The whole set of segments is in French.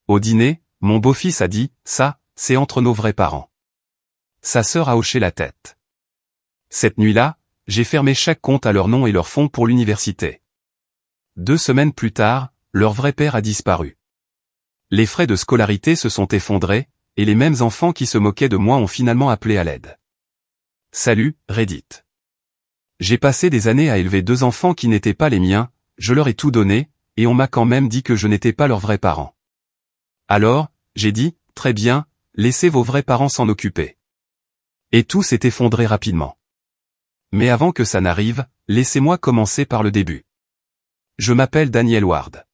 Au dîner, mon beau-fils a dit, ça, c'est entre nos vrais parents. Sa sœur a hoché la tête. Cette nuit-là, j'ai fermé chaque compte à leur nom et leur fonds pour l'université. 2 semaines plus tard, leur vrai père a disparu. Les frais de scolarité se sont effondrés, et les mêmes enfants qui se moquaient de moi ont finalement appelé à l'aide. Salut, Reddit. J'ai passé des années à élever 2 enfants qui n'étaient pas les miens, je leur ai tout donné, et on m'a quand même dit que je n'étais pas leurs vrais parents. Alors, j'ai dit, très bien, laissez vos vrais parents s'en occuper. Et tout s'est effondré rapidement. Mais avant que ça n'arrive, laissez-moi commencer par le début. Je m'appelle Daniel Ward.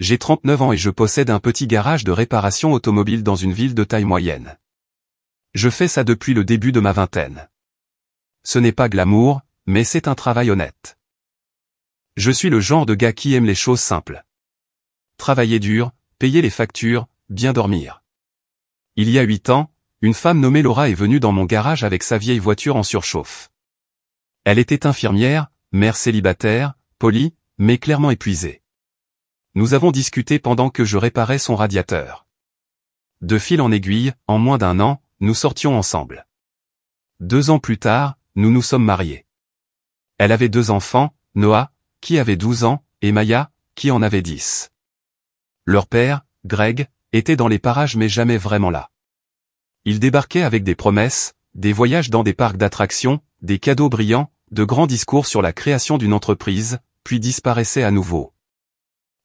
J'ai 39 ans et je possède un petit garage de réparation automobile dans une ville de taille moyenne. Je fais ça depuis le début de ma vingtaine. Ce n'est pas glamour, mais c'est un travail honnête. Je suis le genre de gars qui aime les choses simples. Travailler dur, payer les factures, bien dormir. Il y a 8 ans, une femme nommée Laura est venue dans mon garage avec sa vieille voiture en surchauffe. Elle était infirmière, mère célibataire, polie, mais clairement épuisée. Nous avons discuté pendant que je réparais son radiateur. De fil en aiguille, en moins d'1 an, nous sortions ensemble. 2 ans plus tard, nous nous sommes mariés. Elle avait 2 enfants, Noah, qui avait 12 ans, et Maya, qui en avait 10. Leur père, Greg, était dans les parages mais jamais vraiment là. Il débarquait avec des promesses, des voyages dans des parcs d'attractions, des cadeaux brillants, de grands discours sur la création d'une entreprise, puis disparaissait à nouveau.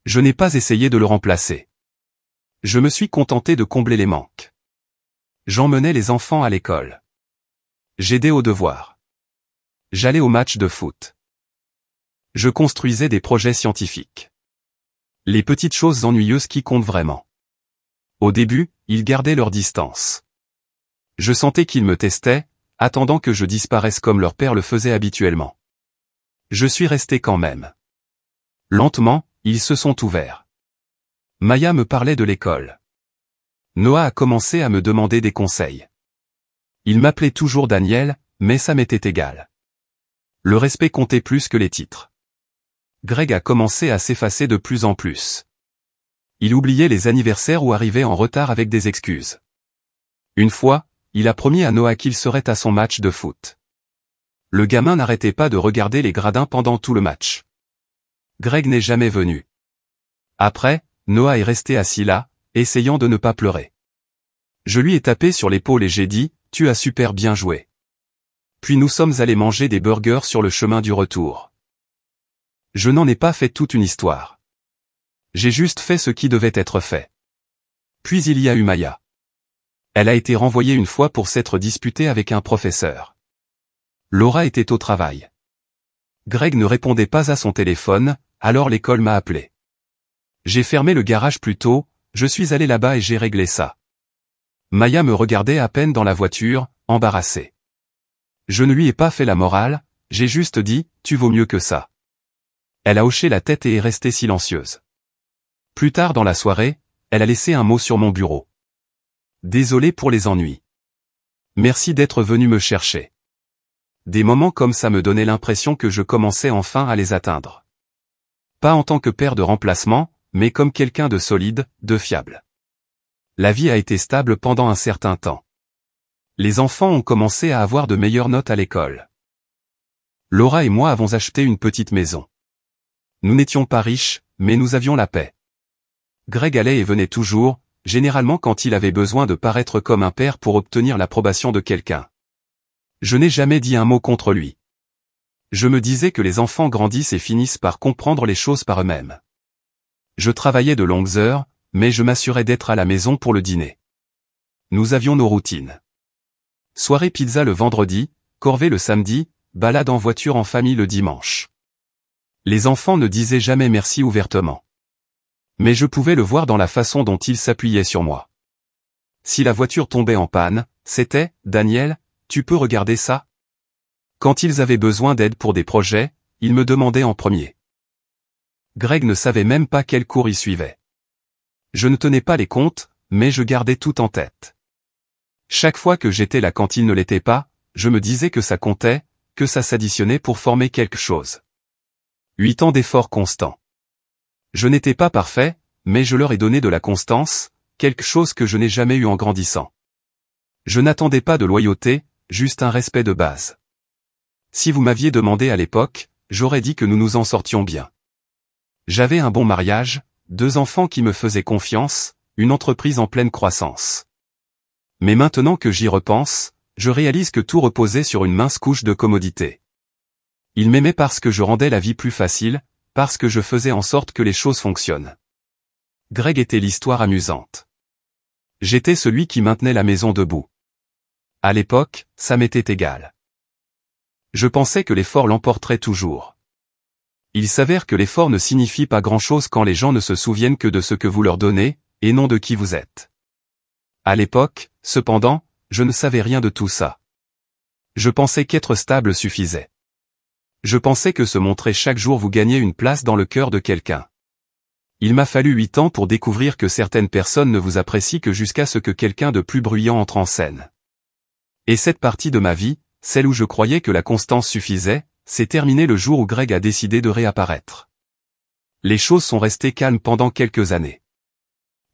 Je n'ai pas essayé de le remplacer. Je me suis contenté de combler les manques. J'emmenais les enfants à l'école. J'aidais aux devoirs. J'allais aux matchs de foot. Je construisais des projets scientifiques. Les petites choses ennuyeuses qui comptent vraiment. Au début, ils gardaient leur distance. Je sentais qu'ils me testaient, attendant que je disparaisse comme leur père le faisait habituellement. Je suis resté quand même. Lentement, ils se sont ouverts. Maya me parlait de l'école. Noah a commencé à me demander des conseils. Il m'appelait toujours Daniel, mais ça m'était égal. Le respect comptait plus que les titres. Greg a commencé à s'effacer de plus en plus. Il oubliait les anniversaires ou arrivait en retard avec des excuses. Une fois, il a promis à Noah qu'il serait à son match de foot. Le gamin n'arrêtait pas de regarder les gradins pendant tout le match. Greg n'est jamais venu. Après, Noah est resté assis là, essayant de ne pas pleurer. Je lui ai tapé sur l'épaule et j'ai dit, « Tu as super bien joué. » Puis nous sommes allés manger des burgers sur le chemin du retour. Je n'en ai pas fait toute une histoire. J'ai juste fait ce qui devait être fait. Puis il y a eu Maya. Elle a été renvoyée une fois pour s'être disputée avec un professeur. Laura était au travail. Greg ne répondait pas à son téléphone, alors l'école m'a appelé. J'ai fermé le garage plus tôt, je suis allé là-bas et j'ai réglé ça. Maya me regardait à peine dans la voiture, embarrassée. Je ne lui ai pas fait la morale, j'ai juste dit, tu vaux mieux que ça. Elle a hoché la tête et est restée silencieuse. Plus tard dans la soirée, elle a laissé un mot sur mon bureau. Désolé pour les ennuis. Merci d'être venu me chercher. Des moments comme ça me donnaient l'impression que je commençais enfin à les atteindre. Pas en tant que père de remplacement, mais comme quelqu'un de solide, de fiable. La vie a été stable pendant un certain temps. Les enfants ont commencé à avoir de meilleures notes à l'école. Laura et moi avons acheté une petite maison. Nous n'étions pas riches, mais nous avions la paix. Greg allait et venait toujours, généralement quand il avait besoin de paraître comme un père pour obtenir l'approbation de quelqu'un. Je n'ai jamais dit un mot contre lui. Je me disais que les enfants grandissent et finissent par comprendre les choses par eux-mêmes. Je travaillais de longues heures, mais je m'assurais d'être à la maison pour le dîner. Nous avions nos routines. Soirée pizza le vendredi, corvée le samedi, balade en voiture en famille le dimanche. Les enfants ne disaient jamais merci ouvertement. Mais je pouvais le voir dans la façon dont ils s'appuyaient sur moi. Si la voiture tombait en panne, c'était « Daniel, tu peux regarder ça ?» Quand ils avaient besoin d'aide pour des projets, ils me demandaient en premier. Greg ne savait même pas quel cours il suivait. Je ne tenais pas les comptes, mais je gardais tout en tête. Chaque fois que j'étais là quand il ne l'était pas, je me disais que ça comptait, que ça s'additionnait pour former quelque chose. 8 ans d'efforts constants. Je n'étais pas parfait, mais je leur ai donné de la constance, quelque chose que je n'ai jamais eu en grandissant. Je n'attendais pas de loyauté, juste un respect de base. Si vous m'aviez demandé à l'époque, j'aurais dit que nous nous en sortions bien. J'avais un bon mariage, 2 enfants qui me faisaient confiance, une entreprise en pleine croissance. Mais maintenant que j'y repense, je réalise que tout reposait sur une mince couche de commodité. Il m'aimait parce que je rendais la vie plus facile, parce que je faisais en sorte que les choses fonctionnent. Greg était l'histoire amusante. J'étais celui qui maintenait la maison debout. À l'époque, ça m'était égal. Je pensais que l'effort l'emporterait toujours. Il s'avère que l'effort ne signifie pas grand-chose quand les gens ne se souviennent que de ce que vous leur donnez, et non de qui vous êtes. À l'époque, cependant, je ne savais rien de tout ça. Je pensais qu'être stable suffisait. Je pensais que se montrer chaque jour vous gagnait une place dans le cœur de quelqu'un. Il m'a fallu 8 ans pour découvrir que certaines personnes ne vous apprécient que jusqu'à ce que quelqu'un de plus bruyant entre en scène. Et cette partie de ma vie, celle où je croyais que la constance suffisait, s'est terminée le jour où Greg a décidé de réapparaître. Les choses sont restées calmes pendant quelques années.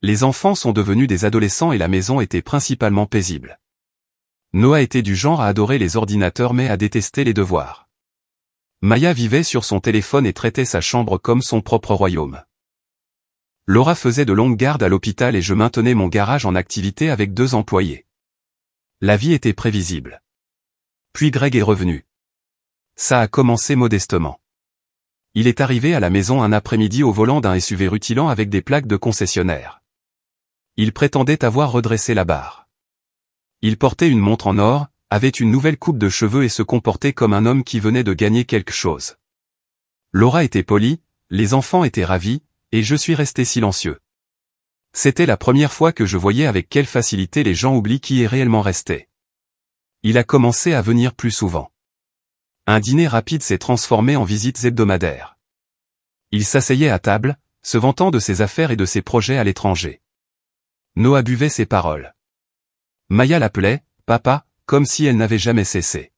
Les enfants sont devenus des adolescents et la maison était principalement paisible. Noah était du genre à adorer les ordinateurs mais à détester les devoirs. Maya vivait sur son téléphone et traitait sa chambre comme son propre royaume. Laura faisait de longues gardes à l'hôpital et je maintenais mon garage en activité avec 2 employés. La vie était prévisible. Puis Greg est revenu. Ça a commencé modestement. Il est arrivé à la maison un après-midi au volant d'un SUV rutilant avec des plaques de concessionnaire. Il prétendait avoir redressé la barre. Il portait une montre en or, avait une nouvelle coupe de cheveux et se comportait comme un homme qui venait de gagner quelque chose. Laura était polie, les enfants étaient ravis, et je suis resté silencieux. C'était la première fois que je voyais avec quelle facilité les gens oublient qui est réellement resté. Il a commencé à venir plus souvent. Un dîner rapide s'est transformé en visites hebdomadaires. Il s'asseyait à table, se vantant de ses affaires et de ses projets à l'étranger. Noah buvait ses paroles. Maya l'appelait « Papa », comme si elle n'avait jamais cessé.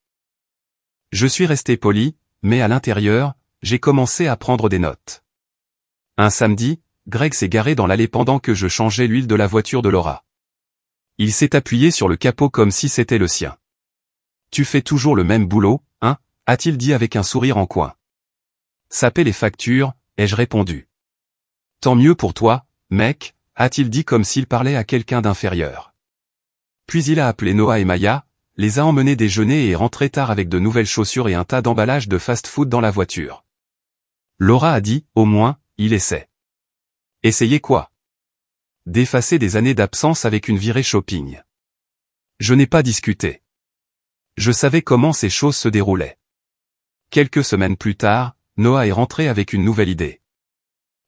Je suis resté poli, mais à l'intérieur, j'ai commencé à prendre des notes. Un samedi, Greg s'est garé dans l'allée pendant que je changeais l'huile de la voiture de Laura. Il s'est appuyé sur le capot comme si c'était le sien. « Tu fais toujours le même boulot, hein ?» a-t-il dit avec un sourire en coin. « Ça paie les factures », ai-je répondu. « Tant mieux pour toi, mec », a-t-il dit comme s'il parlait à quelqu'un d'inférieur. Puis il a appelé Noah et Maya, les a emmenés déjeuner et est rentré tard avec de nouvelles chaussures et un tas d'emballages de fast-food dans la voiture. Laura a dit, au moins, il essaie. Essayez quoi? D'effacer des années d'absence avec une virée shopping. Je n'ai pas discuté. Je savais comment ces choses se déroulaient. Quelques semaines plus tard, Noah est rentré avec une nouvelle idée.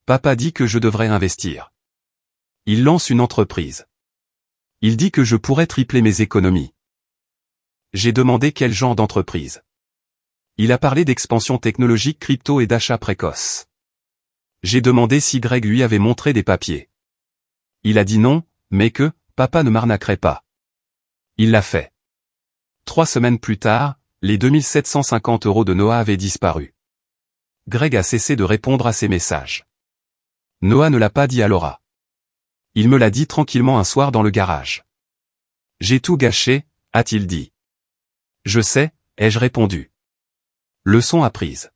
Papa dit que je devrais investir. Il lance une entreprise. Il dit que je pourrais tripler mes économies. J'ai demandé quel genre d'entreprise. Il a parlé d'expansion technologique crypto et d'achat précoce. J'ai demandé si Greg lui avait montré des papiers. Il a dit non, mais que, papa ne m'arnaquerait pas. Il l'a fait. 3 semaines plus tard, les 2750 € de Noah avaient disparu. Greg a cessé de répondre à ses messages. Noah ne l'a pas dit à Laura. Il me l'a dit tranquillement un soir dans le garage. J'ai tout gâché, a-t-il dit. Je sais, ai-je répondu. Leçon apprise.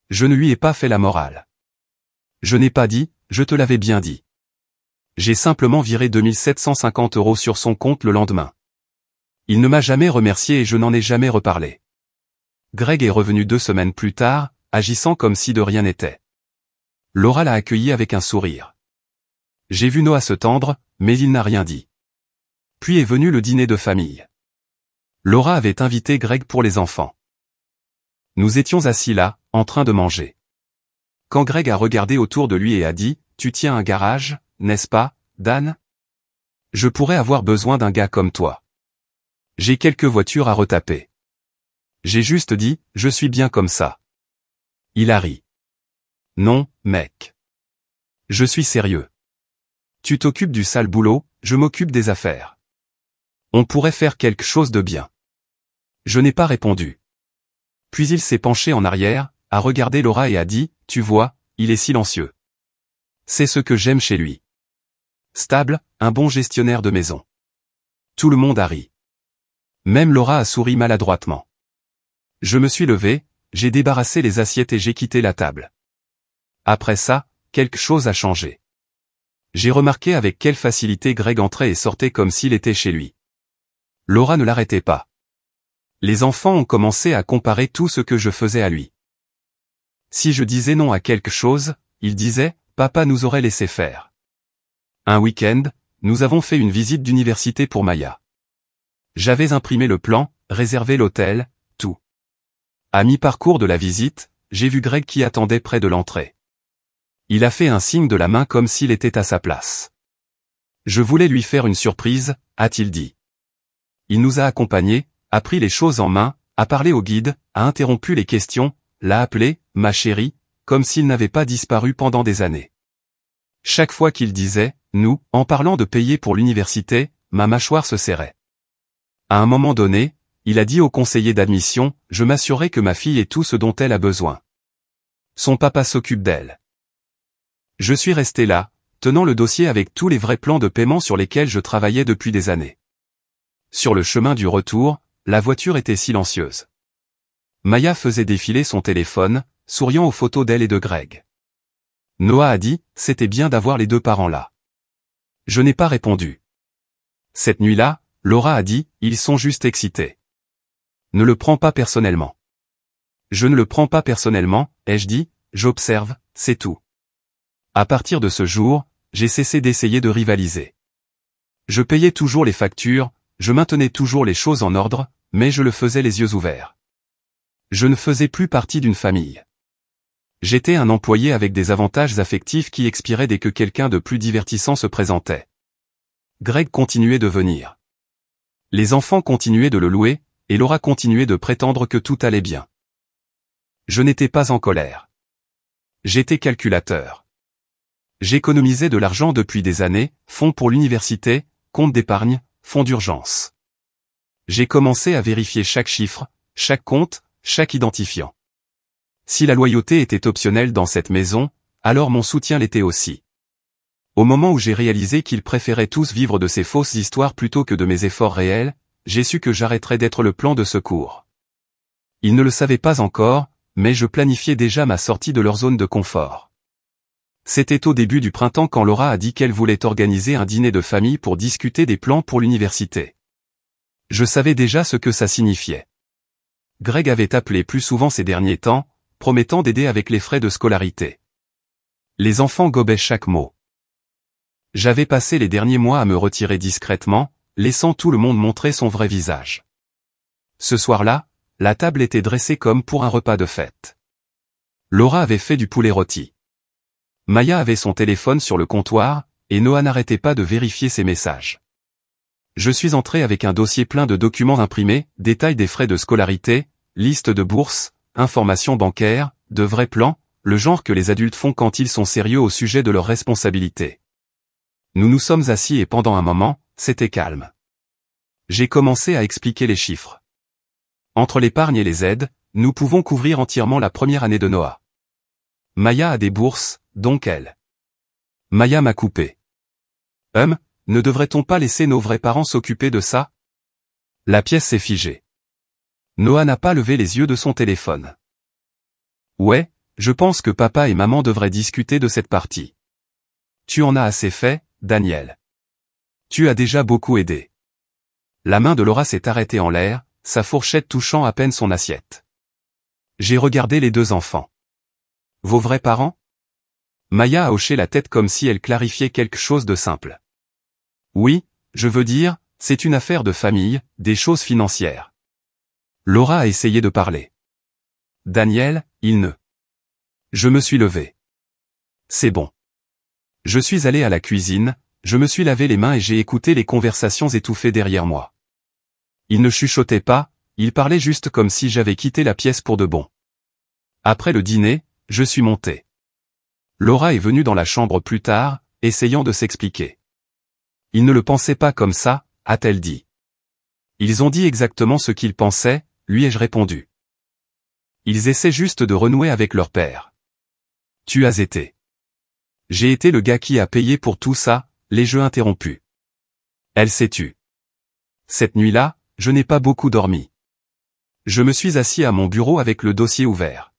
Je ne lui ai pas fait la morale. Je n'ai pas dit, je te l'avais bien dit. J'ai simplement viré 2750 € sur son compte le lendemain. Il ne m'a jamais remercié et je n'en ai jamais reparlé. Greg est revenu 2 semaines plus tard, agissant comme si de rien n'était. Laura l'a accueilli avec un sourire. J'ai vu Noah se tendre, mais il n'a rien dit. Puis est venu le dîner de famille. Laura avait invité Greg pour les enfants. Nous étions assis là, en train de manger. Quand Greg a regardé autour de lui et a dit, « Tu tiens un garage, n'est-ce pas, Dan ? Je pourrais avoir besoin d'un gars comme toi. J'ai quelques voitures à retaper. » J'ai juste dit, « Je suis bien comme ça. » Il a ri. « Non, mec. Je suis sérieux. Tu t'occupes du sale boulot, je m'occupe des affaires. On pourrait faire quelque chose de bien. » Je n'ai pas répondu. Puis il s'est penché en arrière, a regardé Laura et a dit, « Tu vois, il est silencieux. C'est ce que j'aime chez lui. Stable, un bon gestionnaire de maison. Tout le monde a ri. Même Laura a souri maladroitement. Je me suis levé, j'ai débarrassé les assiettes et j'ai quitté la table. Après ça, quelque chose a changé. J'ai remarqué avec quelle facilité Greg entrait et sortait comme s'il était chez lui. Laura ne l'arrêtait pas. Les enfants ont commencé à comparer tout ce que je faisais à lui. Si je disais non à quelque chose, ils disaient « Papa nous aurait laissé faire ». Un week-end, nous avons fait une visite d'université pour Maya. J'avais imprimé le plan, réservé l'hôtel, tout. À mi-parcours de la visite, j'ai vu Greg qui attendait près de l'entrée. Il a fait un signe de la main comme s'il était à sa place. Je voulais lui faire une surprise, a-t-il dit. Il nous a accompagnés, a pris les choses en main, a parlé au guide, a interrompu les questions, l'a appelé « ma chérie », comme s'il n'avait pas disparu pendant des années. Chaque fois qu'il disait « nous », en parlant de payer pour l'université, ma mâchoire se serrait. À un moment donné, il a dit au conseiller d'admission « je m'assurerai que ma fille ait tout ce dont elle a besoin. Son papa s'occupe d'elle. » Je suis resté là, tenant le dossier avec tous les vrais plans de paiement sur lesquels je travaillais depuis des années. Sur le chemin du retour, la voiture était silencieuse. Maya faisait défiler son téléphone, souriant aux photos d'elle et de Greg. Noah a dit, c'était bien d'avoir les deux parents là. Je n'ai pas répondu. Cette nuit-là, Laura a dit, ils sont juste excités. Ne le prends pas personnellement. Je ne le prends pas personnellement, ai-je dit, j'observe, c'est tout. À partir de ce jour, j'ai cessé d'essayer de rivaliser. Je payais toujours les factures, je maintenais toujours les choses en ordre, mais je le faisais les yeux ouverts. Je ne faisais plus partie d'une famille. J'étais un employé avec des avantages affectifs qui expiraient dès que quelqu'un de plus divertissant se présentait. Greg continuait de venir. Les enfants continuaient de le louer, et Laura continuait de prétendre que tout allait bien. Je n'étais pas en colère. J'étais calculateur. J'économisais de l'argent depuis des années, fonds pour l'université, compte d'épargne, fonds d'urgence. J'ai commencé à vérifier chaque chiffre, chaque compte, chaque identifiant. Si la loyauté était optionnelle dans cette maison, alors mon soutien l'était aussi. Au moment où j'ai réalisé qu'ils préféraient tous vivre de ces fausses histoires plutôt que de mes efforts réels, j'ai su que j'arrêterais d'être le plan de secours. Ils ne le savaient pas encore, mais je planifiais déjà ma sortie de leur zone de confort. C'était au début du printemps quand Laura a dit qu'elle voulait organiser un dîner de famille pour discuter des plans pour l'université. Je savais déjà ce que ça signifiait. Greg avait appelé plus souvent ces derniers temps, promettant d'aider avec les frais de scolarité. Les enfants gobaient chaque mot. J'avais passé les derniers mois à me retirer discrètement, laissant tout le monde montrer son vrai visage. Ce soir-là, la table était dressée comme pour un repas de fête. Laura avait fait du poulet rôti. Maya avait son téléphone sur le comptoir, et Noah n'arrêtait pas de vérifier ses messages. Je suis entré avec un dossier plein de documents imprimés, détails des frais de scolarité, liste de bourses, informations bancaires, de vrais plans, le genre que les adultes font quand ils sont sérieux au sujet de leurs responsabilités. Nous nous sommes assis et pendant un moment, c'était calme. J'ai commencé à expliquer les chiffres. Entre l'épargne et les aides, nous pouvons couvrir entièrement la première année de Noah. Maya a des bourses, donc elle. Maya m'a coupé. Ne devrait-on pas laisser nos vrais parents s'occuper de ça? La pièce s'est figée. Noah n'a pas levé les yeux de son téléphone. Ouais, je pense que papa et maman devraient discuter de cette partie. Tu en as assez fait, Daniel. Tu as déjà beaucoup aidé. La main de Laura s'est arrêtée en l'air, sa fourchette touchant à peine son assiette. J'ai regardé les deux enfants. Vos vrais parents? Maya a hoché la tête comme si elle clarifiait quelque chose de simple. Oui, je veux dire, c'est une affaire de famille, des choses financières. Laura a essayé de parler. Daniel, il ne. Je me suis levé. C'est bon. Je suis allé à la cuisine, je me suis lavé les mains et j'ai écouté les conversations étouffées derrière moi. Il ne chuchotait pas, il parlait juste comme si j'avais quitté la pièce pour de bon. Après le dîner, je suis monté. Laura est venue dans la chambre plus tard, essayant de s'expliquer. Ils ne le pensaient pas comme ça, a-t-elle dit. Ils ont dit exactement ce qu'ils pensaient, lui ai-je répondu. Ils essaient juste de renouer avec leur père. Tu as été. J'ai été le gars qui a payé pour tout ça, les jeux interrompus. Elle s'est tue. Cette nuit-là, je n'ai pas beaucoup dormi. Je me suis assis à mon bureau avec le dossier ouvert.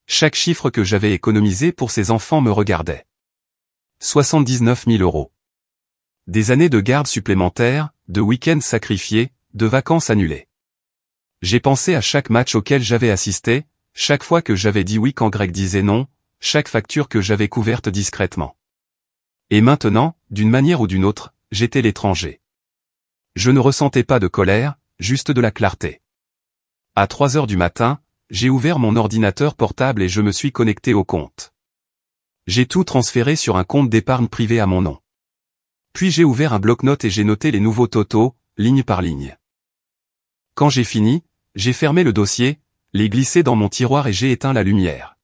Chaque chiffre que j'avais économisé pour ces enfants me regardait. 79 000 €. Des années de garde supplémentaires, de week-ends sacrifiés, de vacances annulées. J'ai pensé à chaque match auquel j'avais assisté, chaque fois que j'avais dit oui quand Greg disait non, chaque facture que j'avais couverte discrètement. Et maintenant, d'une manière ou d'une autre, j'étais l'étranger. Je ne ressentais pas de colère, juste de la clarté. À 3 heures du matin, j'ai ouvert mon ordinateur portable et je me suis connecté au compte. J'ai tout transféré sur un compte d'épargne privé à mon nom. Puis j'ai ouvert un bloc-notes et j'ai noté les nouveaux totaux, ligne par ligne. Quand j'ai fini, j'ai fermé le dossier, l'ai glissé dans mon tiroir et j'ai éteint la lumière.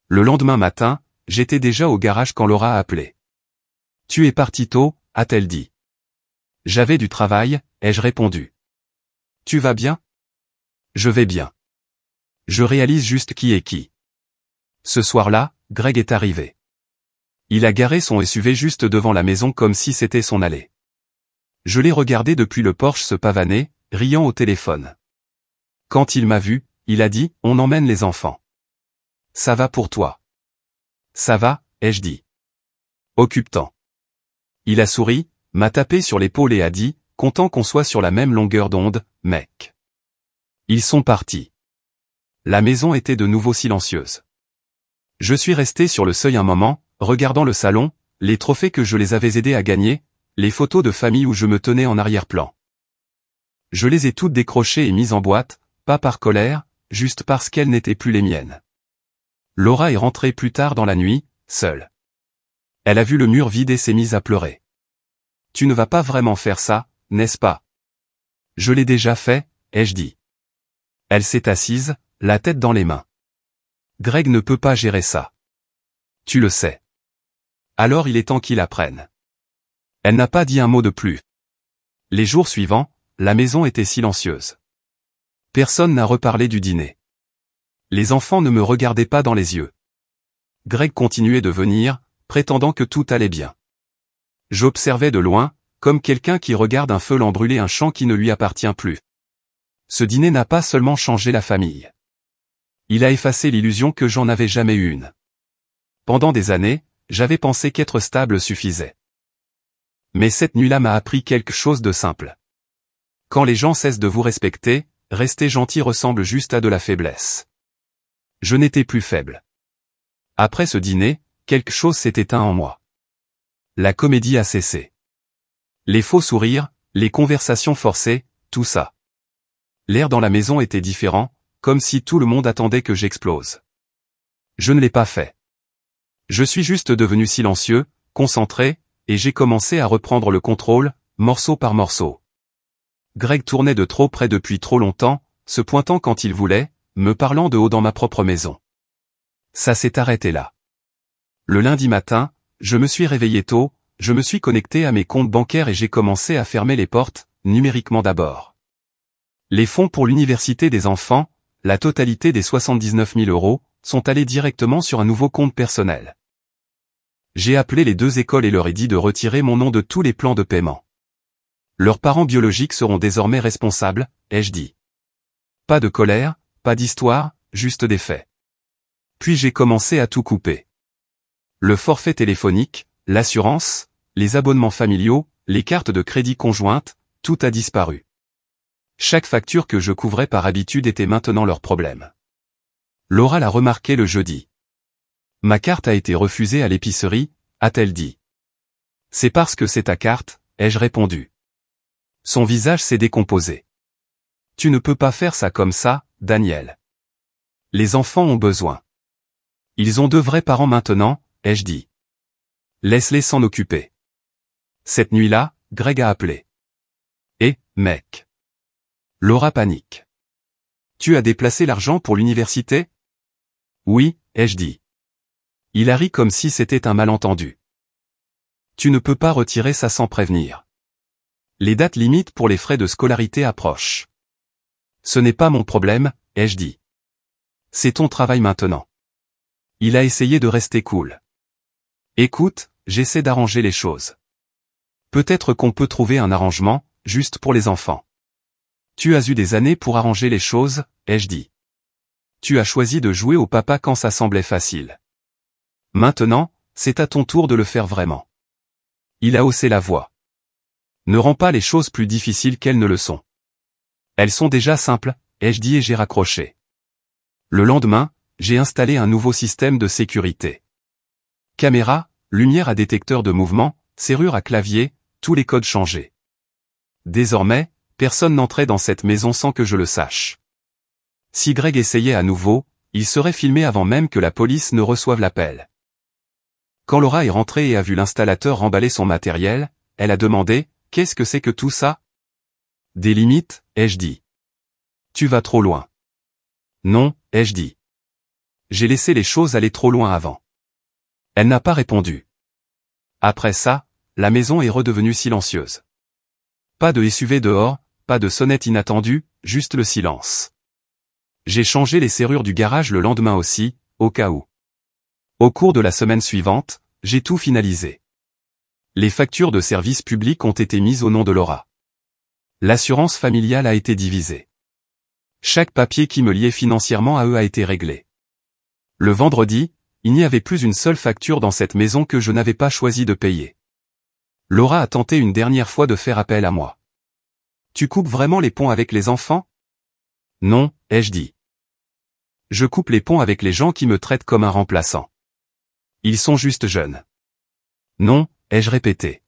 Le lendemain matin, j'étais déjà au garage quand Laura a appelé. « Tu es parti tôt ?» a-t-elle dit. « J'avais du travail », ai-je répondu. « Tu vas bien ?» ?»« Je vais bien. Je réalise juste qui est qui. » Ce soir-là, Greg est arrivé. Il a garé son SUV juste devant la maison comme si c'était son allée. Je l'ai regardé depuis le porche se pavaner, riant au téléphone. Quand il m'a vu, il a dit « On emmène les enfants. »« Ça va pour toi ?»« Ça va », ai-je dit. « Occupe-t'en. » Il a souri, m'a tapé sur l'épaule et a dit « Content qu'on soit sur la même longueur d'onde, mec. » Ils sont partis. La maison était de nouveau silencieuse. Je suis resté sur le seuil un moment, regardant le salon, les trophées que je les avais aidés à gagner, les photos de famille où je me tenais en arrière-plan. Je les ai toutes décrochées et mises en boîte, pas par colère, juste parce qu'elles n'étaient plus les miennes. Laura est rentrée plus tard dans la nuit, seule. Elle a vu le mur vide et s'est mise à pleurer. « Tu ne vas pas vraiment faire ça, n'est-ce pas ? » « Je l'ai déjà fait, » ai-je dit. Elle s'est assise, la tête dans les mains. « Greg ne peut pas gérer ça. Tu le sais. Alors il est temps qu'il apprenne. » Elle n'a pas dit un mot de plus. Les jours suivants, la maison était silencieuse. Personne n'a reparlé du dîner. Les enfants ne me regardaient pas dans les yeux. Greg continuait de venir, prétendant que tout allait bien. J'observais de loin, comme quelqu'un qui regarde un feu brûler un champ qui ne lui appartient plus. Ce dîner n'a pas seulement changé la famille. Il a effacé l'illusion que j'en avais jamais eu une. Pendant des années, j'avais pensé qu'être stable suffisait. Mais cette nuit-là m'a appris quelque chose de simple. Quand les gens cessent de vous respecter, rester gentil ressemble juste à de la faiblesse. Je n'étais plus faible. Après ce dîner, quelque chose s'est éteint en moi. La comédie a cessé. Les faux sourires, les conversations forcées, tout ça. L'air dans la maison était différent, comme si tout le monde attendait que j'explose. Je ne l'ai pas fait. Je suis juste devenu silencieux, concentré, et j'ai commencé à reprendre le contrôle, morceau par morceau. Greg tournait de trop près depuis trop longtemps, se pointant quand il voulait, me parlant de haut dans ma propre maison. Ça s'est arrêté là. Le lundi matin, je me suis réveillé tôt, je me suis connecté à mes comptes bancaires et j'ai commencé à fermer les portes, numériquement d'abord. Les fonds pour l'université des enfants, la totalité des 79 000 €, sont allés directement sur un nouveau compte personnel. J'ai appelé les 2 écoles et leur ai dit de retirer mon nom de tous les plans de paiement. Leurs parents biologiques seront désormais responsables, ai-je dit. Pas de colère, pas d'histoire, juste des faits. Puis j'ai commencé à tout couper. Le forfait téléphonique, l'assurance, les abonnements familiaux, les cartes de crédit conjointes, tout a disparu. Chaque facture que je couvrais par habitude était maintenant leur problème. Laura l'a remarqué le jeudi. Ma carte a été refusée à l'épicerie, a-t-elle dit. C'est parce que c'est ta carte, ai-je répondu. Son visage s'est décomposé. Tu ne peux pas faire ça comme ça, Daniel. Les enfants ont besoin. Ils ont 2 vrais parents maintenant, ai-je dit. Laisse-les s'en occuper. Cette nuit-là, Greg a appelé. Eh, mec. Laura panique. Tu as déplacé l'argent pour l'université? Oui, ai-je dit. Il a ri comme si c'était un malentendu. Tu ne peux pas retirer ça sans prévenir. Les dates limites pour les frais de scolarité approchent. Ce n'est pas mon problème, ai-je dit. C'est ton travail maintenant. Il a essayé de rester cool. Écoute, j'essaie d'arranger les choses. Peut-être qu'on peut trouver un arrangement, juste pour les enfants. Tu as eu des années pour arranger les choses, ai-je dit. Tu as choisi de jouer au papa quand ça semblait facile. Maintenant, c'est à ton tour de le faire vraiment. Il a haussé la voix. Ne rends pas les choses plus difficiles qu'elles ne le sont. Elles sont déjà simples, ai-je dit et j'ai raccroché. Le lendemain, j'ai installé un nouveau système de sécurité. Caméra, lumière à détecteur de mouvement, serrure à clavier, tous les codes changés. Désormais, personne n'entrait dans cette maison sans que je le sache. Si Greg essayait à nouveau, il serait filmé avant même que la police ne reçoive l'appel. Quand Laura est rentrée et a vu l'installateur remballer son matériel, elle a demandé « Qu'est-ce que c'est que tout ça ?» Des limites, ai-je dit. Tu vas trop loin. Non, ai-je dit. J'ai laissé les choses aller trop loin avant. Elle n'a pas répondu. Après ça, la maison est redevenue silencieuse. Pas de SUV dehors, pas de sonnette inattendue, juste le silence. J'ai changé les serrures du garage le lendemain aussi, au cas où. Au cours de la semaine suivante, j'ai tout finalisé. Les factures de services publics ont été mises au nom de Laura. L'assurance familiale a été divisée. Chaque papier qui me liait financièrement à eux a été réglé. Le vendredi, il n'y avait plus une seule facture dans cette maison que je n'avais pas choisi de payer. Laura a tenté une dernière fois de faire appel à moi. Tu coupes vraiment les ponts avec les enfants? Non, ai-je dit. Je coupe les ponts avec les gens qui me traitent comme un remplaçant. Ils sont juste jeunes. Non, ai-je répété.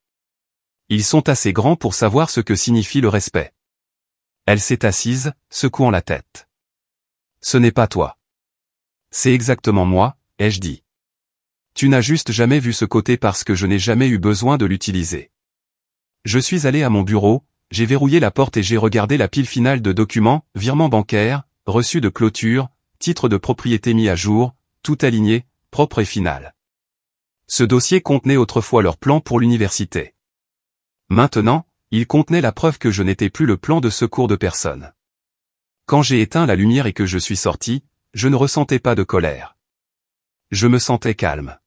Ils sont assez grands pour savoir ce que signifie le respect. Elle s'est assise, secouant la tête. Ce n'est pas toi. C'est exactement moi, ai-je dit. Tu n'as juste jamais vu ce côté parce que je n'ai jamais eu besoin de l'utiliser. Je suis allé à mon bureau, j'ai verrouillé la porte et j'ai regardé la pile finale de documents, virements bancaires, reçus de clôture, titres de propriété mis à jour, tout aligné, propre et final. Ce dossier contenait autrefois leur plan pour l'université. Maintenant, il contenait la preuve que je n'étais plus le plan de secours de personne. Quand j'ai éteint la lumière et que je suis sorti, je ne ressentais pas de colère. Je me sentais calme.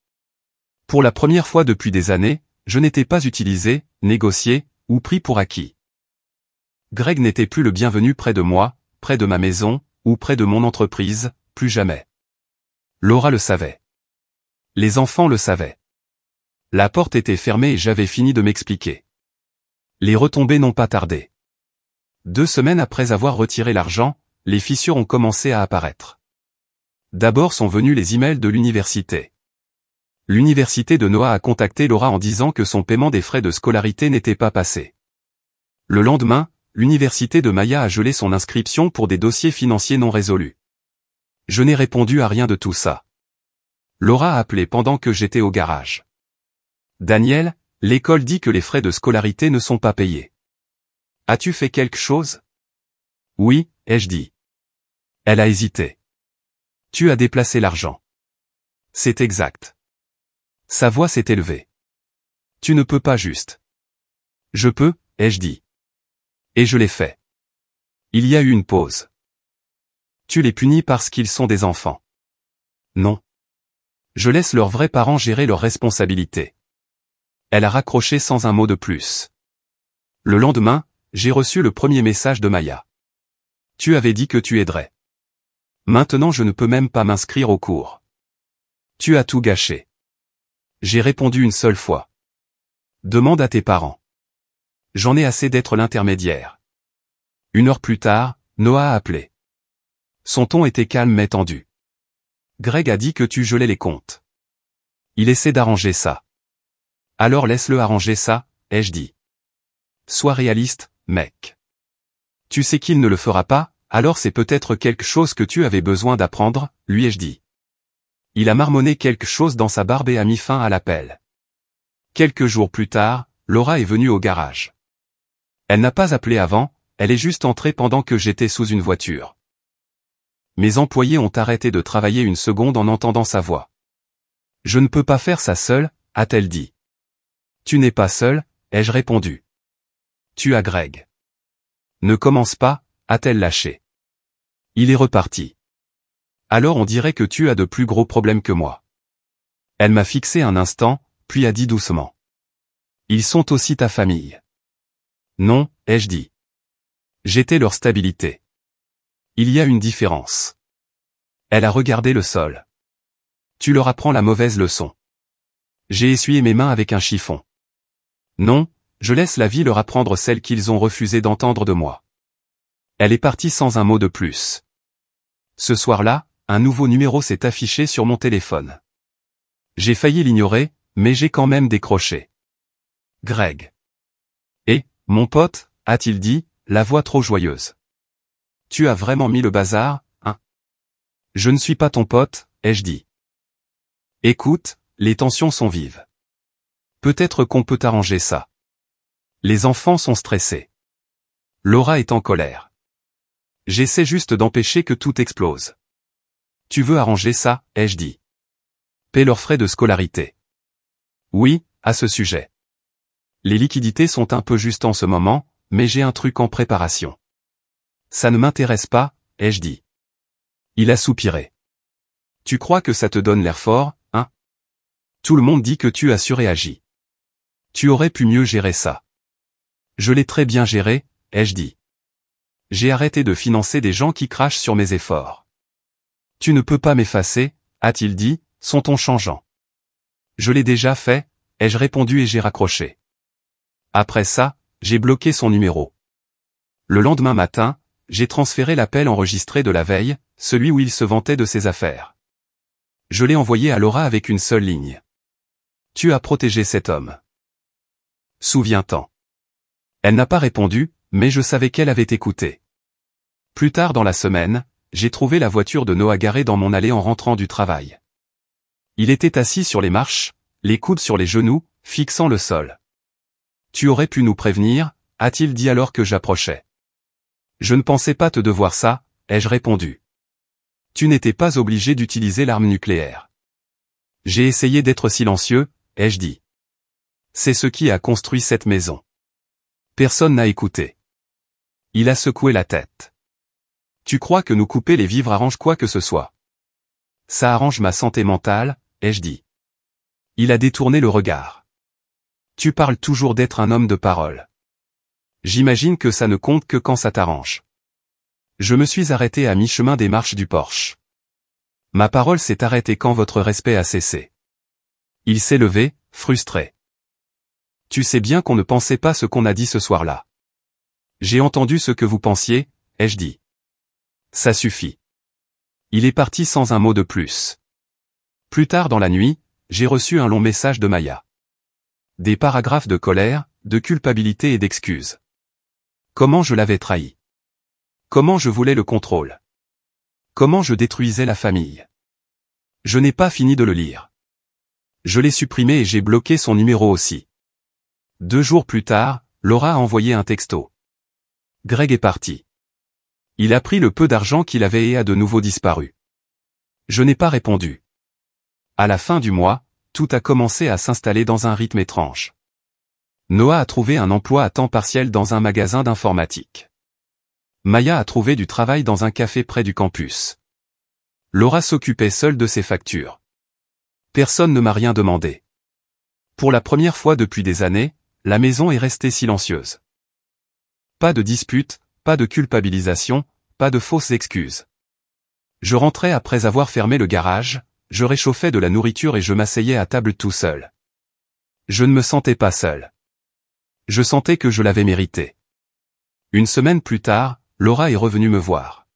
Pour la première fois depuis des années, je n'étais pas utilisé, négocié, ou pris pour acquis. Greg n'était plus le bienvenu près de moi, près de ma maison, ou près de mon entreprise, plus jamais. Laura le savait. Les enfants le savaient. La porte était fermée et j'avais fini de m'expliquer. Les retombées n'ont pas tardé. 2 semaines après avoir retiré l'argent, les fissures ont commencé à apparaître. D'abord sont venus les emails de l'université. L'université de Noah a contacté Laura en disant que son paiement des frais de scolarité n'était pas passé. Le lendemain, l'université de Maya a gelé son inscription pour des dossiers financiers non résolus. Je n'ai répondu à rien de tout ça. Laura a appelé pendant que j'étais au garage. Daniel, l'école dit que les frais de scolarité ne sont pas payés. As-tu fait quelque chose? Oui, ai-je dit. Elle a hésité. Tu as déplacé l'argent. C'est exact. Sa voix s'est élevée. Tu ne peux pas juste. Je peux, ai-je dit. Et je l'ai fait. Il y a eu une pause. Tu les punis parce qu'ils sont des enfants. Non. Je laisse leurs vrais parents gérer leurs responsabilités. Elle a raccroché sans un mot de plus. Le lendemain, j'ai reçu le premier message de Maya. Tu avais dit que tu aiderais. Maintenant je ne peux même pas m'inscrire au cours. Tu as tout gâché. J'ai répondu une seule fois. Demande à tes parents. J'en ai assez d'être l'intermédiaire. 1 heure plus tard, Noah a appelé. Son ton était calme mais tendu. Greg a dit que tu gelais les comptes. Il essaie d'arranger ça. Alors laisse-le arranger ça, ai-je dit. Sois réaliste, mec. Tu sais qu'il ne le fera pas, alors c'est peut-être quelque chose que tu avais besoin d'apprendre, lui ai-je dit. Il a marmonné quelque chose dans sa barbe et a mis fin à l'appel. Quelques jours plus tard, Laura est venue au garage. Elle n'a pas appelé avant, elle est juste entrée pendant que j'étais sous une voiture. Mes employés ont arrêté de travailler une seconde en entendant sa voix. Je ne peux pas faire ça seule, a-t-elle dit. Tu n'es pas seule, ai-je répondu. Tu as Greg. Ne commence pas, a-t-elle lâché. Il est reparti. Alors on dirait que tu as de plus gros problèmes que moi. Elle m'a fixé un instant, puis a dit doucement. Ils sont aussi ta famille. Non, ai-je dit. J'étais leur stabilité. Il y a une différence. Elle a regardé le sol. Tu leur apprends la mauvaise leçon. J'ai essuyé mes mains avec un chiffon. Non, je laisse la vie leur apprendre celle qu'ils ont refusé d'entendre de moi. Elle est partie sans un mot de plus. Ce soir-là, un nouveau numéro s'est affiché sur mon téléphone. J'ai failli l'ignorer, mais j'ai quand même décroché. Greg. Et, mon pote, a-t-il dit, la voix trop joyeuse. Tu as vraiment mis le bazar, hein? Je ne suis pas ton pote, ai-je dit. Écoute, les tensions sont vives. Peut-être qu'on peut arranger ça. Les enfants sont stressés. Laura est en colère. J'essaie juste d'empêcher que tout explose. Tu veux arranger ça, ai-je dit. Paie leurs frais de scolarité. Oui, à ce sujet. Les liquidités sont un peu justes en ce moment, mais j'ai un truc en préparation. Ça ne m'intéresse pas, ai-je dit. Il a soupiré. Tu crois que ça te donne l'air fort, hein? Tout le monde dit que tu as surréagi. Tu aurais pu mieux gérer ça. Je l'ai très bien géré, ai-je dit. J'ai arrêté de financer des gens qui crachent sur mes efforts. Tu ne peux pas m'effacer, a-t-il dit, son ton changeant. Je l'ai déjà fait, ai-je répondu et j'ai raccroché. Après ça, j'ai bloqué son numéro. Le lendemain matin, j'ai transféré l'appel enregistré de la veille, celui où il se vantait de ses affaires. Je l'ai envoyé à Laura avec une seule ligne. Tu as protégé cet homme. Souviens-t'en. Elle n'a pas répondu, mais je savais qu'elle avait écouté. Plus tard dans la semaine, j'ai trouvé la voiture de Noah garée dans mon allée en rentrant du travail. Il était assis sur les marches, les coudes sur les genoux, fixant le sol. Tu aurais pu nous prévenir, a-t-il dit alors que j'approchais. Je ne pensais pas te devoir ça, ai-je répondu. Tu n'étais pas obligé d'utiliser l'arme nucléaire. J'ai essayé d'être silencieux, ai-je dit. C'est ce qui a construit cette maison. Personne n'a écouté. Il a secoué la tête. Tu crois que nous couper les vivres arrange quoi que ce soit? Ça arrange ma santé mentale, ai-je dit. Il a détourné le regard. Tu parles toujours d'être un homme de parole. J'imagine que ça ne compte que quand ça t'arrange. Je me suis arrêté à mi-chemin des marches du porche. Ma parole s'est arrêtée quand votre respect a cessé. Il s'est levé, frustré. Tu sais bien qu'on ne pensait pas ce qu'on a dit ce soir-là. J'ai entendu ce que vous pensiez, ai-je dit. Ça suffit. Il est parti sans un mot de plus. Plus tard dans la nuit, j'ai reçu un long message de Maya. Des paragraphes de colère, de culpabilité et d'excuses. Comment je l'avais trahi. Comment je voulais le contrôle. Comment je détruisais la famille. Je n'ai pas fini de le lire. Je l'ai supprimé et j'ai bloqué son numéro aussi. 2 jours plus tard, Laura a envoyé un texto. Greg est parti. Il a pris le peu d'argent qu'il avait et a de nouveau disparu. Je n'ai pas répondu. À la fin du mois, tout a commencé à s'installer dans un rythme étrange. Noah a trouvé un emploi à temps partiel dans un magasin d'informatique. Maya a trouvé du travail dans un café près du campus. Laura s'occupait seule de ses factures. Personne ne m'a rien demandé. Pour la première fois depuis des années, la maison est restée silencieuse. Pas de dispute, pas de culpabilisation, pas de fausses excuses. Je rentrais après avoir fermé le garage, je réchauffais de la nourriture et je m'asseyais à table tout seul. Je ne me sentais pas seul. Je sentais que je l'avais mérité. Une semaine plus tard, Laura est revenue me voir.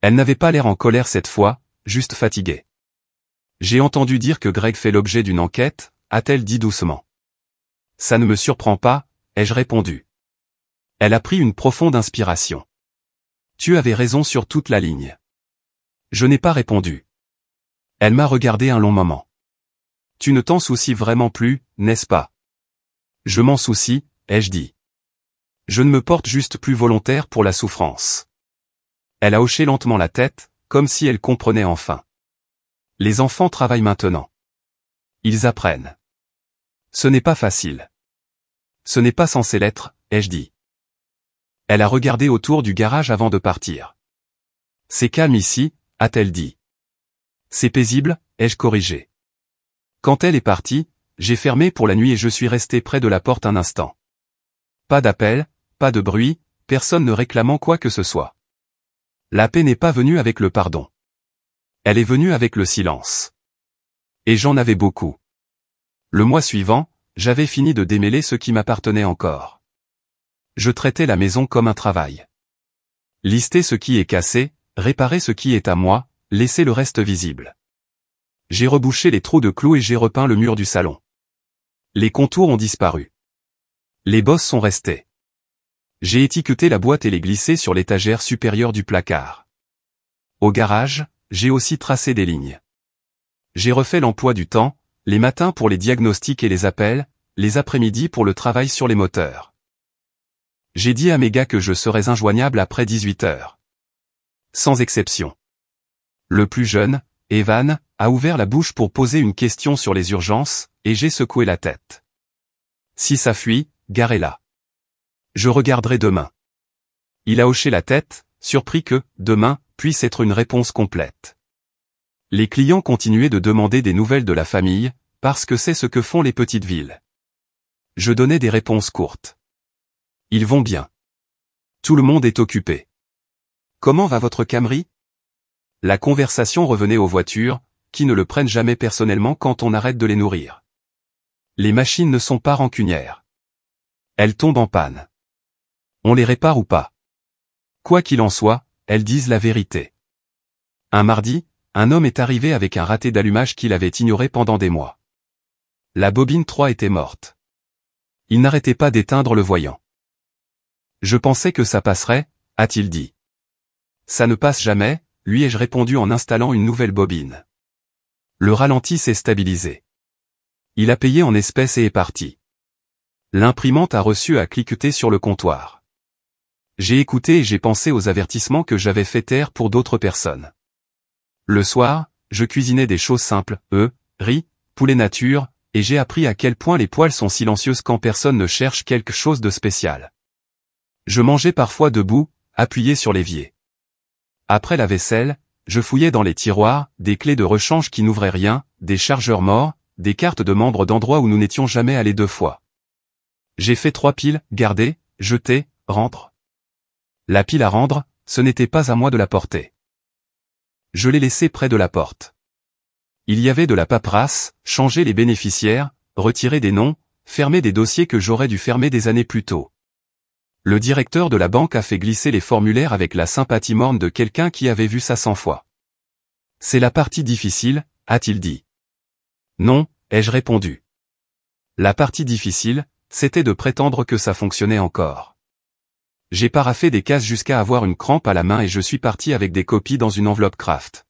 Elle n'avait pas l'air en colère cette fois, juste fatiguée. J'ai entendu dire que Greg fait l'objet d'une enquête, a-t-elle dit doucement. Ça ne me surprend pas, ai-je répondu. Elle a pris une profonde inspiration. Tu avais raison sur toute la ligne. Je n'ai pas répondu. Elle m'a regardé un long moment. Tu ne t'en soucies vraiment plus, n'est-ce pas? Je m'en soucie, ai-je dit. Je ne me porte juste plus volontaire pour la souffrance. Elle a hoché lentement la tête, comme si elle comprenait enfin. Les enfants travaillent maintenant. Ils apprennent. Ce n'est pas facile. Ce n'est pas censé l'être, ai-je dit. Elle a regardé autour du garage avant de partir. C'est calme ici, a-t-elle dit. C'est paisible, ai-je corrigé. Quand elle est partie, j'ai fermé pour la nuit et je suis resté près de la porte un instant. Pas d'appel, pas de bruit, personne ne réclamant quoi que ce soit. La paix n'est pas venue avec le pardon. Elle est venue avec le silence. Et j'en avais beaucoup. Le mois suivant, j'avais fini de démêler ce qui m'appartenait encore. Je traitais la maison comme un travail. Lister ce qui est cassé, réparer ce qui est à moi, laisser le reste visible. J'ai rebouché les trous de clous et j'ai repeint le mur du salon. Les contours ont disparu. Les bosses sont restées. J'ai étiqueté la boîte et les glissé sur l'étagère supérieure du placard. Au garage, j'ai aussi tracé des lignes. J'ai refait l'emploi du temps, les matins pour les diagnostics et les appels, les après-midi pour le travail sur les moteurs. J'ai dit à mes gars que je serais injoignable après 18 heures. Sans exception. Le plus jeune, Evan, a ouvert la bouche pour poser une question sur les urgences, et j'ai secoué la tête. Si ça fuit, garez-la. Je regarderai demain. Il a hoché la tête, surpris que, demain, puisse être une réponse complète. Les clients continuaient de demander des nouvelles de la famille, parce que c'est ce que font les petites villes. Je donnais des réponses courtes. Ils vont bien. Tout le monde est occupé. Comment va votre Camry? La conversation revenait aux voitures, qui ne le prennent jamais personnellement quand on arrête de les nourrir. Les machines ne sont pas rancunières. Elles tombent en panne. On les répare ou pas? Quoi qu'il en soit, elles disent la vérité. Un mardi, un homme est arrivé avec un raté d'allumage qu'il avait ignoré pendant des mois. La bobine 3 était morte. Il n'arrêtait pas d'éteindre le voyant. Je pensais que ça passerait, a-t-il dit. Ça ne passe jamais, lui ai-je répondu en installant une nouvelle bobine. Le ralenti s'est stabilisé. Il a payé en espèces et est parti. L'imprimante a reçu à cliqueter sur le comptoir. J'ai écouté et j'ai pensé aux avertissements que j'avais fait taire pour d'autres personnes. Le soir, je cuisinais des choses simples, riz, poulet nature, et j'ai appris à quel point les poêles sont silencieuses quand personne ne cherche quelque chose de spécial. Je mangeais parfois debout, appuyé sur l'évier. Après la vaisselle, je fouillais dans les tiroirs, des clés de rechange qui n'ouvraient rien, des chargeurs morts, des cartes de membres d'endroits où nous n'étions jamais allés 2 fois. J'ai fait 3 piles, garder, jeter, rendre. La pile à rendre, ce n'était pas à moi de la porter. Je l'ai laissée près de la porte. Il y avait de la paperasse, changer les bénéficiaires, retirer des noms, fermer des dossiers que j'aurais dû fermer des années plus tôt. Le directeur de la banque a fait glisser les formulaires avec la sympathie morne de quelqu'un qui avait vu ça 100 fois. C'est la partie difficile, a-t-il dit. Non, ai-je répondu. La partie difficile, c'était de prétendre que ça fonctionnait encore. J'ai paraffé des cases jusqu'à avoir une crampe à la main et je suis parti avec des copies dans une enveloppe Kraft.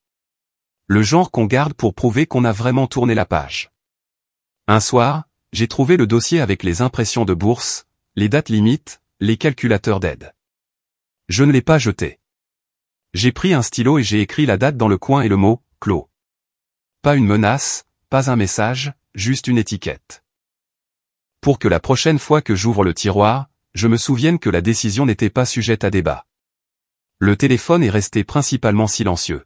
Le genre qu'on garde pour prouver qu'on a vraiment tourné la page. Un soir, j'ai trouvé le dossier avec les impressions de bourse, les dates limites, les calculateurs d'aide. Je ne l'ai pas jeté. J'ai pris un stylo et j'ai écrit la date dans le coin et le mot « clos ». Pas une menace, pas un message, juste une étiquette. Pour que la prochaine fois que j'ouvre le tiroir, je me souvienne que la décision n'était pas sujette à débat. Le téléphone est resté principalement silencieux.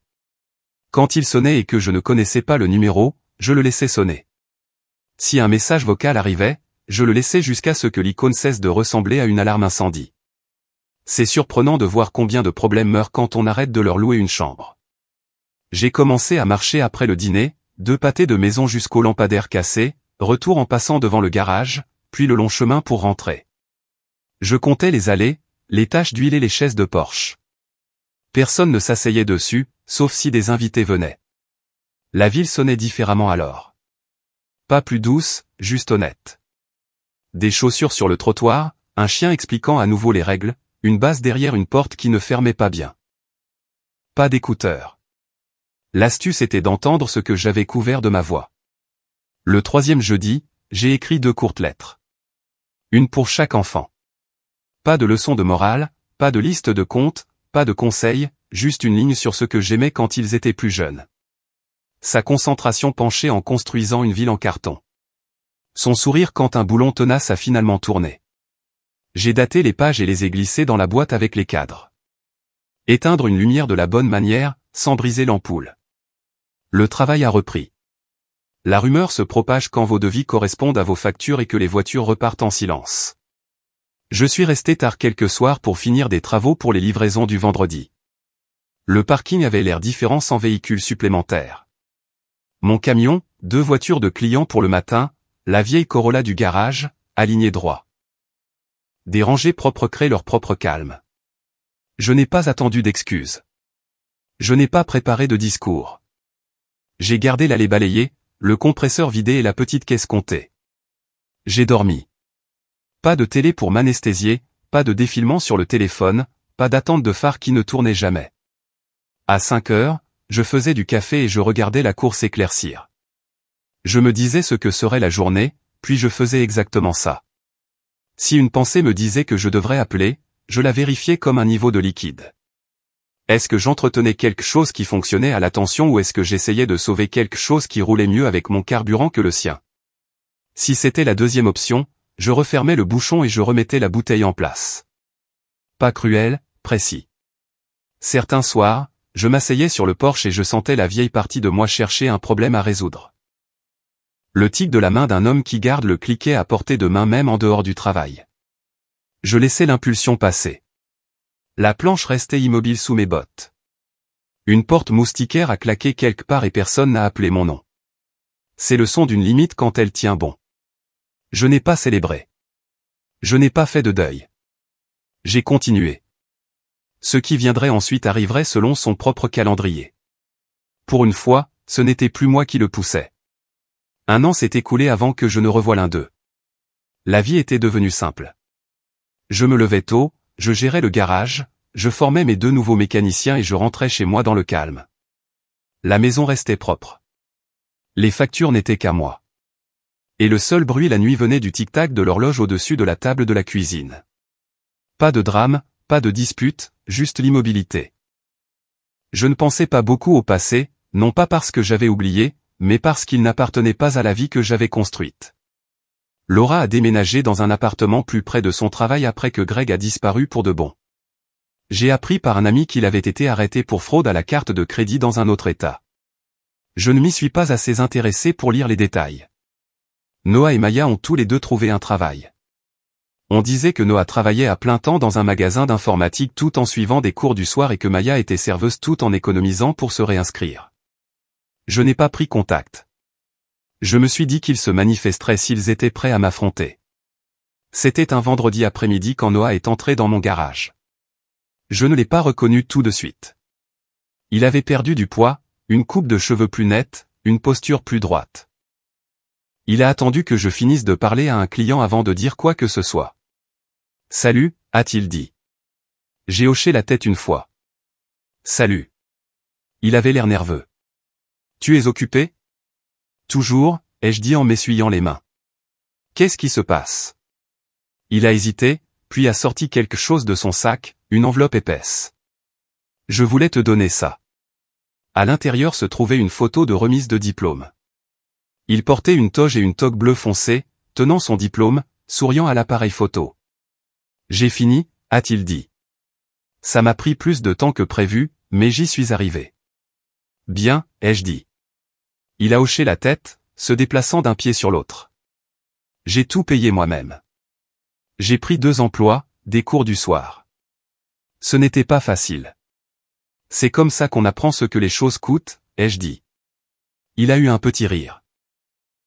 Quand il sonnait et que je ne connaissais pas le numéro, je le laissais sonner. Si un message vocal arrivait, je le laissais jusqu'à ce que l'icône cesse de ressembler à une alarme incendie. C'est surprenant de voir combien de problèmes meurent quand on arrête de leur louer une chambre. J'ai commencé à marcher après le dîner, 2 pâtés de maison jusqu'au lampadaire cassé, retour en passant devant le garage, puis le long chemin pour rentrer. Je comptais les allées, les tâches d'huiler les chaises de Porsche. Personne ne s'asseyait dessus, sauf si des invités venaient. La ville sonnait différemment alors. Pas plus douce, juste honnête. Des chaussures sur le trottoir, un chien expliquant à nouveau les règles, une base derrière une porte qui ne fermait pas bien. Pas d'écouteurs. L'astuce était d'entendre ce que j'avais couvert de ma voix. Le 3e jeudi, j'ai écrit 2 courtes lettres. Une pour chaque enfant. Pas de leçon de morale, pas de liste de comptes, pas de conseils, juste une ligne sur ce que j'aimais quand ils étaient plus jeunes. Sa concentration penchée en construisant une ville en carton. Son sourire quand un boulon tenace a finalement tourné. J'ai daté les pages et les ai glissées dans la boîte avec les cadres. Éteindre une lumière de la bonne manière, sans briser l'ampoule. Le travail a repris. La rumeur se propage quand vos devis correspondent à vos factures et que les voitures repartent en silence. Je suis resté tard quelques soirs pour finir des travaux pour les livraisons du vendredi. Le parking avait l'air différent sans véhicule supplémentaire. Mon camion, 2 voitures de clients pour le matin, la vieille Corolla du garage, alignée droit. Des rangées propres créent leur propre calme. Je n'ai pas attendu d'excuses. Je n'ai pas préparé de discours. J'ai gardé l'allée balayée, le compresseur vidé et la petite caisse comptée. J'ai dormi. Pas de télé pour m'anesthésier, pas de défilement sur le téléphone, pas d'attente de phare qui ne tournait jamais. À 5 heures, je faisais du café et je regardais la course éclaircir. Je me disais ce que serait la journée, puis je faisais exactement ça. Si une pensée me disait que je devrais appeler, je la vérifiais comme un niveau de liquide. Est-ce que j'entretenais quelque chose qui fonctionnait à la tension ou est-ce que j'essayais de sauver quelque chose qui roulait mieux avec mon carburant que le sien? Si c'était la deuxième option, je refermais le bouchon et je remettais la bouteille en place. Pas cruel, précis. Certains soirs, je m'asseyais sur le porche et je sentais la vieille partie de moi chercher un problème à résoudre. Le tic de la main d'un homme qui garde le cliquet à portée de main même en dehors du travail. Je laissais l'impulsion passer. La planche restait immobile sous mes bottes. Une porte moustiquaire a claqué quelque part et personne n'a appelé mon nom. C'est le son d'une limite quand elle tient bon. Je n'ai pas célébré. Je n'ai pas fait de deuil. J'ai continué. Ce qui viendrait ensuite arriverait selon son propre calendrier. Pour une fois, ce n'était plus moi qui le poussais. 1 an s'est écoulé avant que je ne revoie l'un d'eux. La vie était devenue simple. Je me levais tôt, je gérais le garage, je formais mes 2 nouveaux mécaniciens et je rentrais chez moi dans le calme. La maison restait propre. Les factures n'étaient qu'à moi. Et le seul bruit la nuit venait du tic-tac de l'horloge au-dessus de la table de la cuisine. Pas de drame, pas de dispute, juste l'immobilité. Je ne pensais pas beaucoup au passé, non pas parce que j'avais oublié, mais parce qu'il n'appartenait pas à la vie que j'avais construite. Laura a déménagé dans un appartement plus près de son travail après que Greg a disparu pour de bon. J'ai appris par un ami qu'il avait été arrêté pour fraude à la carte de crédit dans un autre État. Je ne m'y suis pas assez intéressé pour lire les détails. Noah et Maya ont tous les 2 trouvé un travail. On disait que Noah travaillait à plein temps dans un magasin d'informatique tout en suivant des cours du soir et que Maya était serveuse tout en économisant pour se réinscrire. Je n'ai pas pris contact. Je me suis dit qu'ils se manifesteraient s'ils étaient prêts à m'affronter. C'était un vendredi après-midi quand Noah est entré dans mon garage. Je ne l'ai pas reconnu tout de suite. Il avait perdu du poids, une coupe de cheveux plus nette, une posture plus droite. Il a attendu que je finisse de parler à un client avant de dire quoi que ce soit. « Salut », a-t-il dit. J'ai hoché la tête une fois. « Salut ». Il avait l'air nerveux. « Tu es occupé ?» « Toujours », ai-je dit en m'essuyant les mains. « Qu'est-ce qui se passe ?» Il a hésité, puis a sorti quelque chose de son sac, une enveloppe épaisse. « Je voulais te donner ça. » À l'intérieur se trouvait une photo de remise de diplôme. Il portait une toge et une toque bleu foncé, tenant son diplôme, souriant à l'appareil photo. « J'ai fini », a-t-il dit. Ça m'a pris plus de temps que prévu, mais j'y suis arrivé. « Bien », ai-je dit. Il a hoché la tête, se déplaçant d'un pied sur l'autre. J'ai tout payé moi-même. J'ai pris 2 emplois, des cours du soir. Ce n'était pas facile. C'est comme ça qu'on apprend ce que les choses coûtent, ai-je dit. Il a eu un petit rire.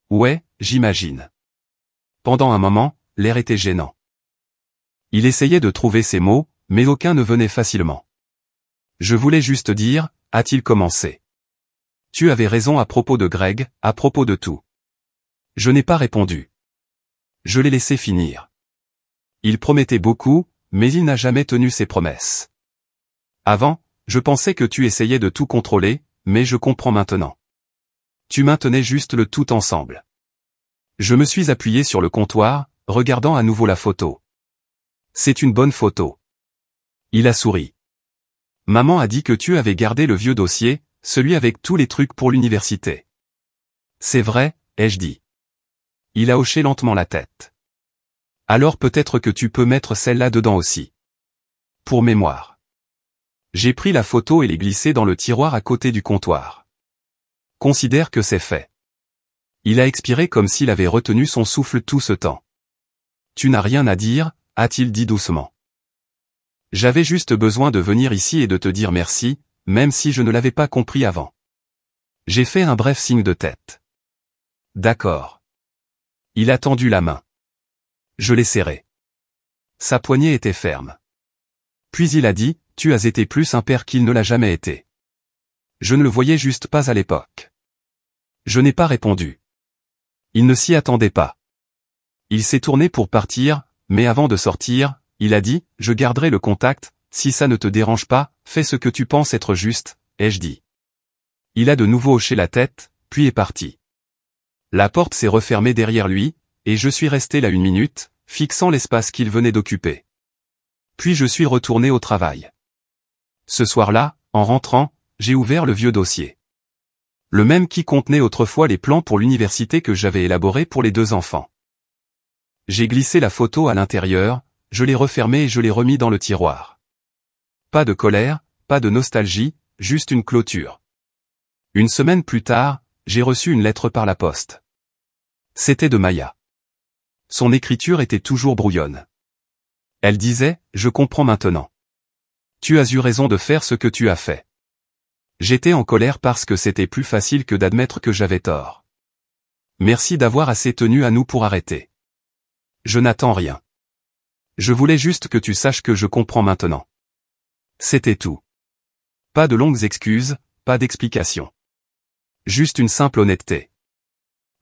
Ouais, j'imagine. Pendant un moment, l'air était gênant. Il essayait de trouver ses mots, mais aucun ne venait facilement. Je voulais juste dire, a-t-il commencé. Tu avais raison à propos de Greg, à propos de tout. Je n'ai pas répondu. Je l'ai laissé finir. Il promettait beaucoup, mais il n'a jamais tenu ses promesses. Avant, je pensais que tu essayais de tout contrôler, mais je comprends maintenant. Tu maintenais juste le tout ensemble. Je me suis appuyé sur le comptoir, regardant à nouveau la photo. C'est une bonne photo. Il a souri. Maman a dit que tu avais gardé le vieux dossier, celui avec tous les trucs pour l'université. C'est vrai, ai-je dit. Il a hoché lentement la tête. Alors peut-être que tu peux mettre celle-là dedans aussi. Pour mémoire. J'ai pris la photo et l'ai glissée dans le tiroir à côté du comptoir. Considère que c'est fait. Il a expiré comme s'il avait retenu son souffle tout ce temps. Tu n'as rien à dire, a-t-il dit doucement. J'avais juste besoin de venir ici et de te dire merci, même si je ne l'avais pas compris avant. J'ai fait un bref signe de tête. D'accord. Il a tendu la main. Je l'ai serré. Sa poignée était ferme. Puis il a dit, tu as été plus un père qu'il ne l'a jamais été. Je ne le voyais juste pas à l'époque. Je n'ai pas répondu. Il ne s'y attendait pas. Il s'est tourné pour partir, mais avant de sortir, il a dit, je garderai le contact, si ça ne te dérange pas, fais ce que tu penses être juste, ai-je dit. Il a de nouveau hoché la tête, puis est parti. La porte s'est refermée derrière lui, et je suis resté là 1 minute, fixant l'espace qu'il venait d'occuper. Puis je suis retourné au travail. Ce soir-là, en rentrant, j'ai ouvert le vieux dossier. Le même qui contenait autrefois les plans pour l'université que j'avais élaborés pour les 2 enfants. J'ai glissé la photo à l'intérieur, je l'ai refermée et je l'ai remis dans le tiroir. Pas de colère, pas de nostalgie, juste une clôture. 1 semaine plus tard, j'ai reçu une lettre par la poste. C'était de Maya. Son écriture était toujours brouillonne. Elle disait, je comprends maintenant. Tu as eu raison de faire ce que tu as fait. J'étais en colère parce que c'était plus facile que d'admettre que j'avais tort. Merci d'avoir assez tenu à nous pour arrêter. Je n'attends rien. Je voulais juste que tu saches que je comprends maintenant. C'était tout. Pas de longues excuses, pas d'explications. Juste une simple honnêteté.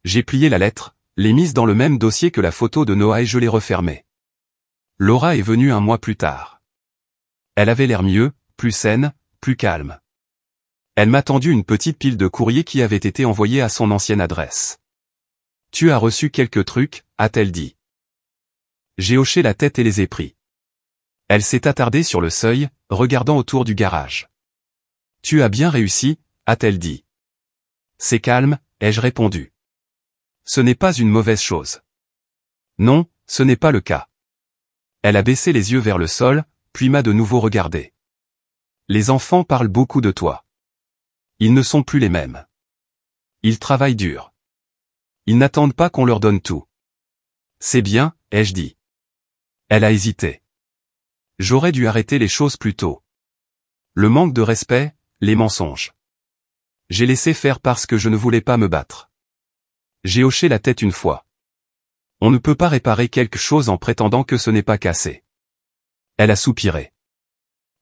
J'ai plié la lettre, l'ai mise dans le même dossier que la photo de Noah et je l'ai refermée. Laura est venue 1 mois plus tard. Elle avait l'air mieux, plus saine, plus calme. Elle m'a tendu une petite pile de courriers qui avaient été envoyés à son ancienne adresse. Tu as reçu quelques trucs, a-t-elle dit. J'ai hoché la tête et les ai pris. Elle s'est attardée sur le seuil, regardant autour du garage. Tu as bien réussi, a-t-elle dit. C'est calme, ai-je répondu. Ce n'est pas une mauvaise chose. Non, ce n'est pas le cas. Elle a baissé les yeux vers le sol, puis m'a de nouveau regardé. Les enfants parlent beaucoup de toi. Ils ne sont plus les mêmes. Ils travaillent dur. Ils n'attendent pas qu'on leur donne tout. C'est bien, ai-je dit. Elle a hésité. J'aurais dû arrêter les choses plus tôt. Le manque de respect, les mensonges. J'ai laissé faire parce que je ne voulais pas me battre. J'ai hoché la tête 1 fois. On ne peut pas réparer quelque chose en prétendant que ce n'est pas cassé. Elle a soupiré.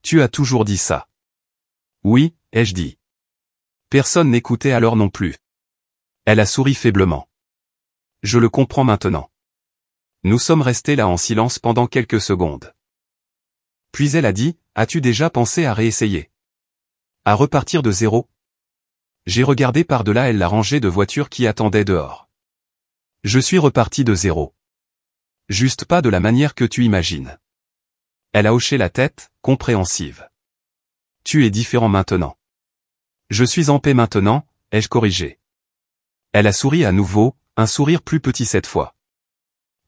Tu as toujours dit ça. Oui, ai-je dit. Personne n'écoutait alors non plus. Elle a souri faiblement. Je le comprends maintenant. Nous sommes restés là en silence pendant quelques secondes. Puis elle a dit, as-tu déjà pensé à réessayer? À repartir de zéro? J'ai regardé par-delà elle la rangée de voitures qui attendaient dehors. Je suis reparti de zéro. Juste pas de la manière que tu imagines. Elle a hoché la tête, compréhensive. Tu es différent maintenant. Je suis en paix maintenant, ai-je corrigé. Elle a souri à nouveau, un sourire plus petit cette fois.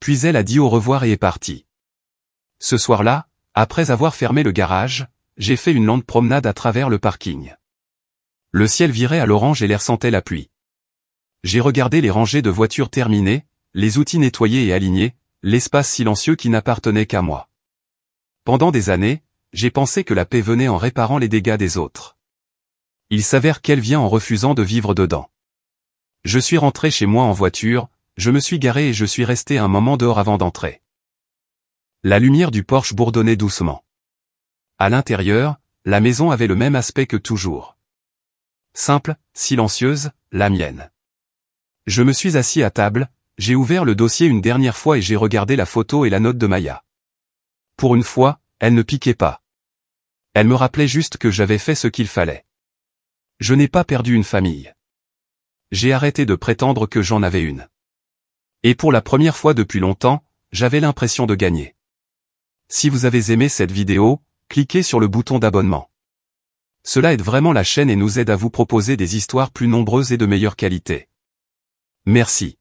Puis elle a dit au revoir et est partie. Ce soir-là, après avoir fermé le garage, j'ai fait une longue promenade à travers le parking. Le ciel virait à l'orange et l'air sentait la pluie. J'ai regardé les rangées de voitures terminées, les outils nettoyés et alignés, l'espace silencieux qui n'appartenait qu'à moi. Pendant des années, j'ai pensé que la paix venait en réparant les dégâts des autres. Il s'avère qu'elle vient en refusant de vivre dedans. Je suis rentré chez moi en voiture, je me suis garé et je suis resté un moment dehors avant d'entrer. La lumière du porche bourdonnait doucement. À l'intérieur, la maison avait le même aspect que toujours. Simple, silencieuse, la mienne. Je me suis assis à table, j'ai ouvert le dossier une dernière fois et j'ai regardé la photo et la note de Maya. Pour une fois, elle ne piquait pas. Elle me rappelait juste que j'avais fait ce qu'il fallait. Je n'ai pas perdu une famille. J'ai arrêté de prétendre que j'en avais une. Et pour la première fois depuis longtemps, j'avais l'impression de gagner. Si vous avez aimé cette vidéo, cliquez sur le bouton d'abonnement. Cela aide vraiment la chaîne et nous aide à vous proposer des histoires plus nombreuses et de meilleure qualité. Merci.